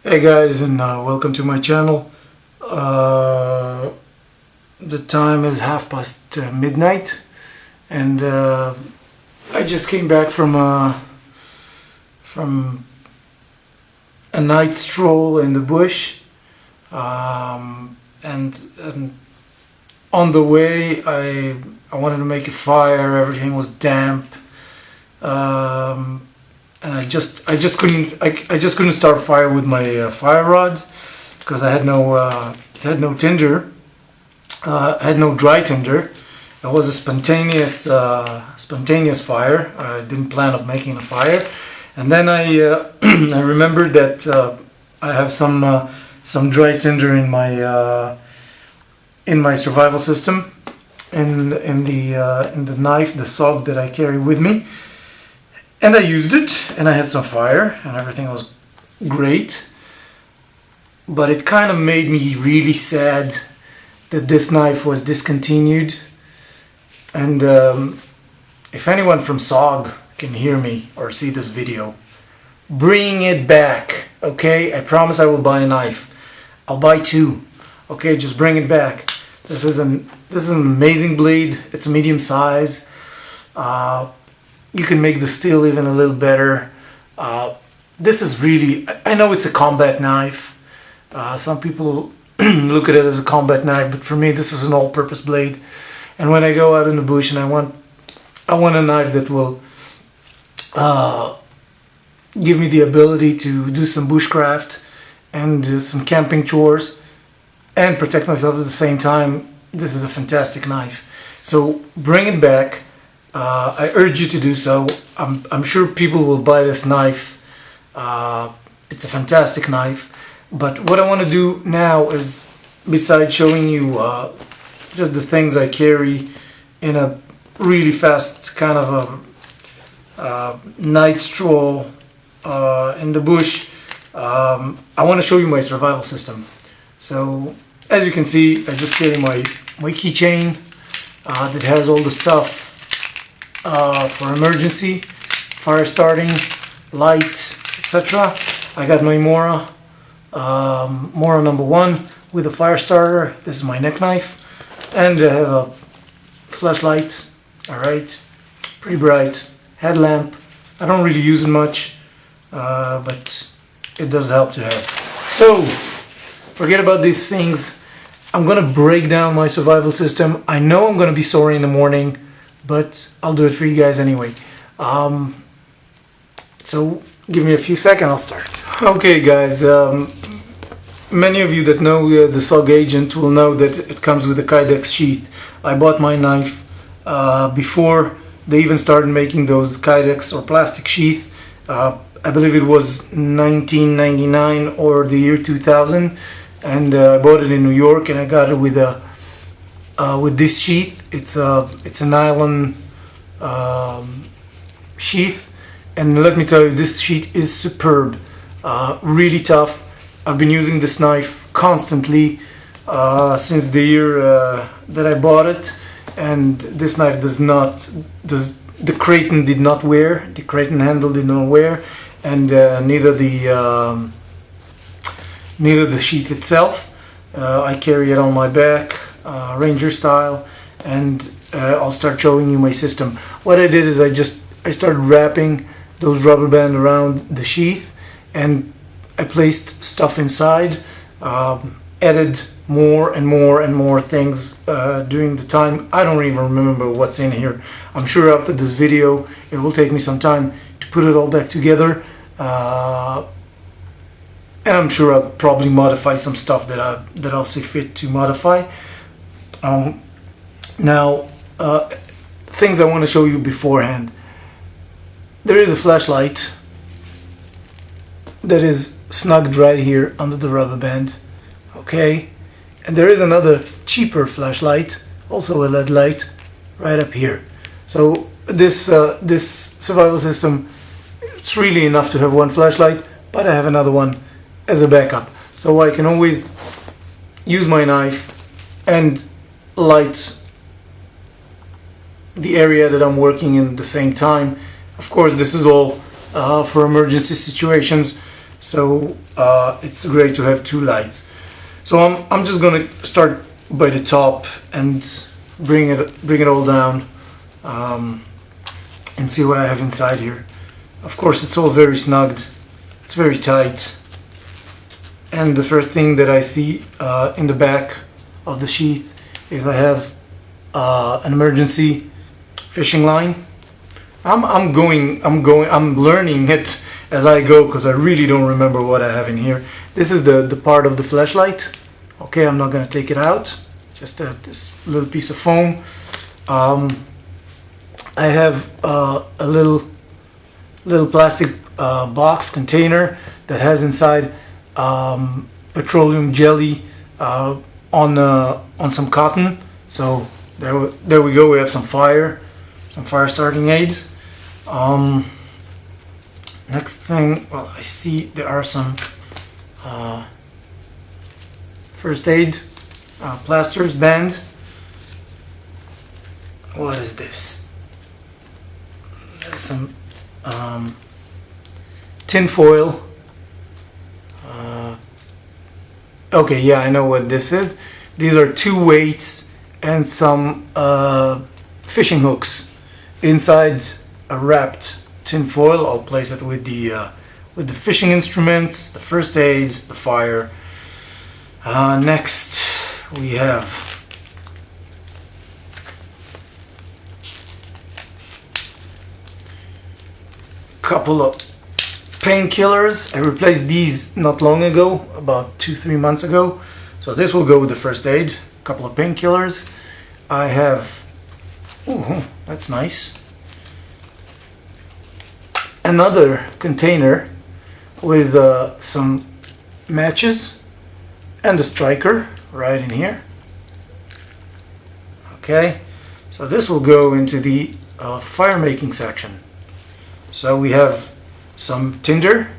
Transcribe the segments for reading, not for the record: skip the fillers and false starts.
Hey guys, and welcome to my channel. The time is half past midnight, and I just came back from a night stroll in the bush, and on the way I wanted to make a fire. Everything was damp. And I just couldn't start fire with my fire rod because I had no tinder, had no dry tinder. It was a spontaneous fire. I didn't plan of making a fire, and then I I remembered that I have some dry tinder in my survival system, in the knife, the Sog that I carry with me. And I used it, and I had some fire, and everything was great. But it kind of made me really sad that this knife was discontinued. And if anyone from Sog can hear me or see this video, bring it back, okay? I promise I will buy a knife. I'll buy two, okay? Just bring it back. This is an amazing blade. It's a medium size. You can make the steel even a little better. This is really, I know it's a combat knife. Some people look at it as a combat knife, but for me this is an all-purpose blade. And when I go out in the bush and I want a knife that will give me the ability to do some bushcraft and some camping chores and protect myself at the same time, this is a fantastic knife. So bring it back. I urge you to do so. I'm sure people will buy this knife. It's a fantastic knife. But what I want to do now is, besides showing you just the things I carry in a really fast kind of a night stroll in the bush, I want to show you my survival system. So as you can see, I just carry my keychain that has all the stuff for emergency, fire starting, lights, etc. I got my Mora number 1 with a fire starter. This is my neck knife, and I have a flashlight. Alright, pretty bright headlamp. I don't really use it much, but it does help to have. So forget about these things. I'm gonna break down my survival system. I know I'm gonna be sorry in the morning, but I'll do it for you guys anyway. So give me a few seconds, I'll start. Okay guys, many of you that know the Sog Agent will know that it comes with a Kydex sheath. I bought my knife before they even started making those Kydex or plastic sheath. I believe it was 1999 or the year 2000, and I bought it in New York, and I got it with this sheath. It's a nylon sheath, and let me tell you, this sheath is superb. Really tough. I've been using this knife constantly since the year that I bought it, and this knife the Creighton did not wear. The Creighton handle did not wear, and neither the sheath itself. I carry it on my back, Ranger style, and I'll start showing you my system. What I did is I started wrapping those rubber band around the sheath, and I placed stuff inside, added more and more things during the time. I don't even remember what's in here. I'm sure after this video it will take me some time to put it all back together, and I'm sure I'll probably modify some stuff that I'll see fit to modify. Now, things I want to show you beforehand. There is a flashlight that is snugged right here under the rubber band, okay? And there is another cheaper flashlight, also a LED light, right up here. So this survival system, it's really enough to have one flashlight, but I have another one as a backup, so I can always use my knife and light the area that I'm working in at the same time. Of course, this is all for emergency situations. So it's great to have two lights. So I'm just gonna start by the top and bring it all down, and see what I have inside here. Of course, it's all very snugged. It's very tight. And the first thing that I see in the back of the sheath is I have an emergency fishing line. I'm learning it as I go because I really don't remember what I have in here. This is the part of the flashlight. Okay, I'm not going to take it out. Just this little piece of foam. I have a little plastic box container that has inside petroleum jelly on some cotton. So there we go. We have some fire starting aid. Next thing, well, I see there are some first aid plasters, band. What is this? There's some tin foil. Okay, yeah, I know what this is. These are 2 weights and some fishing hooks inside a wrapped tin foil. I'll place it with the fishing instruments, the first aid, the fire. Next we have a couple of painkillers. I replaced these not long ago, about 2-3 months ago. So this will go with the first aid. A couple of painkillers. I have, ooh, that's nice, another container with some matches and a striker right in here. Okay, so this will go into the fire making section. So we have some tinder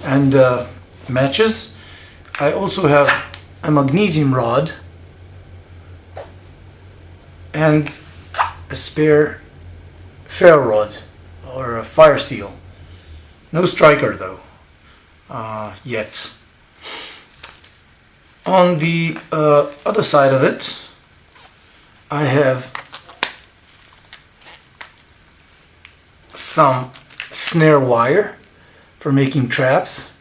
and matches. I also have a magnesium rod and a spare ferro rod or a fire steel. No striker though, yet. On the other side of it, I have some snare wire for making traps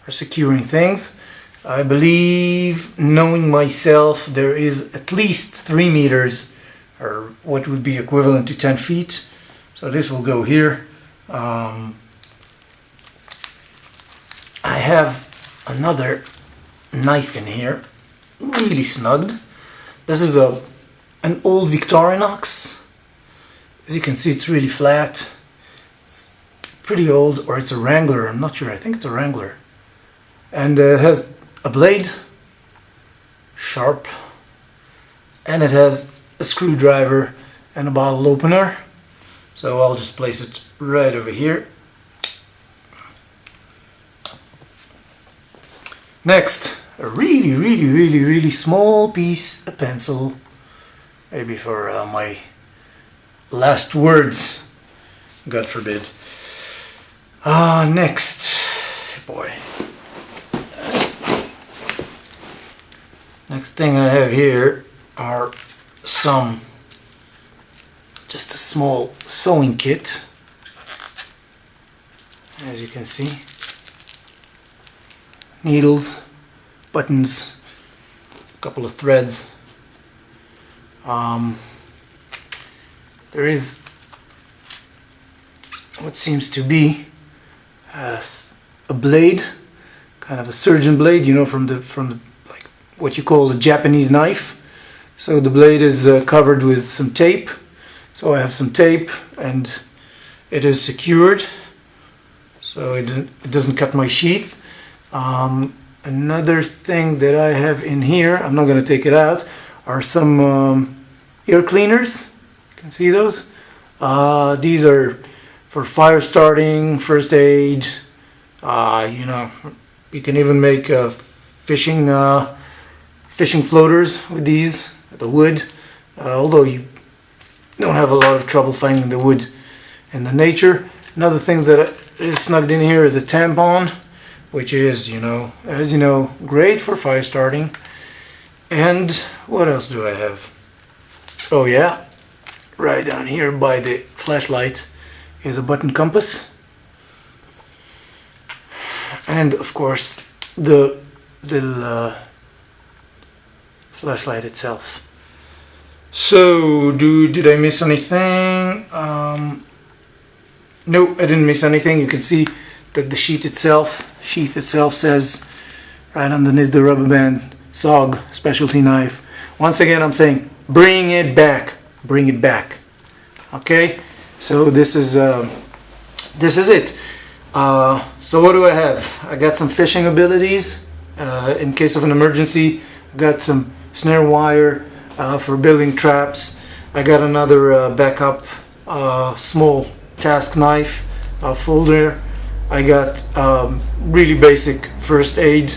or securing things. I believe, knowing myself, there is at least 3 meters, or what would be equivalent to 10 feet. So this will go here. I have another knife in here, really snugged. This is an old Victorinox. As you can see, it's really flat. It's pretty old, or it's a Wrangler, I'm not sure. I think it's a Wrangler. And it has a blade, sharp, and it has a screwdriver and a bottle opener. So I'll just place it right over here. Next, a really small piece of pencil, maybe for my last words, God forbid. Next, boy. Next thing I have here are just a small sewing kit, as you can see. Needles, buttons, a couple of threads. There is what seems to be a blade, kind of a surgeon blade, you know, from the like what you call a Japanese knife. So the blade is covered with some tape. So I have some tape, and it is secured, so it doesn't cut my sheath. Another thing that I have in here, I'm not going to take it out, are some air cleaners. You can see those. These are for fire starting, first aid. You know, you can even make fishing floaters with these, the wood. Although you don't have a lot of trouble finding the wood in the nature. Another thing that is snugged in here is a tampon which is, as you know, great for fire starting. And what else do I have? Oh yeah, right down here by the flashlight is a button compass, and of course the little flashlight itself. So did I miss anything? No, I didn't miss anything. You can see that the sheath itself says right underneath the rubber band, Sog specialty knife. Once again, I'm saying bring it back, bring it back. Okay, so this is it. So what do I have? I got some fishing abilities in case of an emergency. I got some snare wire for building traps. I got another backup small task knife folder. I got really basic first aid.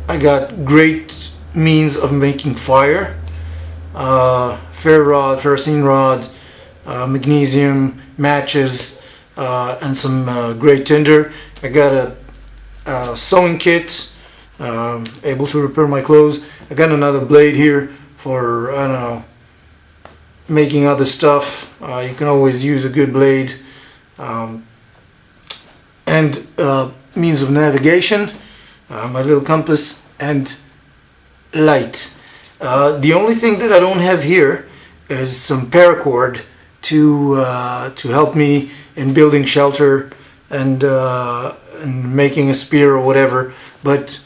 I got great means of making fire. Ferrocene rod, magnesium, matches, and some great tinder. I got a sewing kit, able to repair my clothes. I got another blade here for, I don't know, making other stuff. You can always use a good blade. And means of navigation, my little compass, and light. The only thing that I don't have here is some paracord to help me in building shelter and making a spear or whatever. But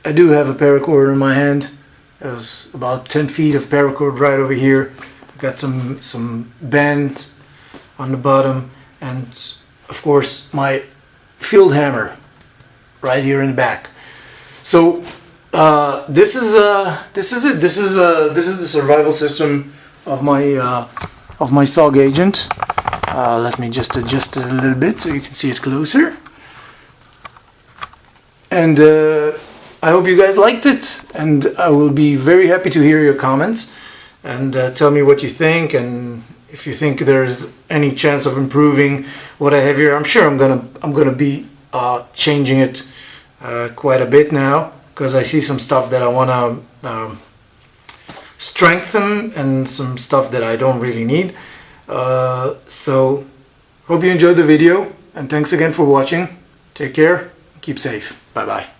I do have a paracord in my hand. There's about 10 feet of paracord right over here. I've got some band on the bottom, and of course my field hammer right here in the back. So this is it. This is the survival system of my Sog Agent. Let me just adjust it a little bit so you can see it closer. And I hope you guys liked it, and I will be very happy to hear your comments and tell me what you think, and if you think there's any chance of improving what I have here. I'm sure I'm gonna be changing it quite a bit now, because I see some stuff that I want to strengthen and some stuff that I don't really need. So hope you enjoyed the video, and thanks again for watching. Take care, keep safe, bye bye.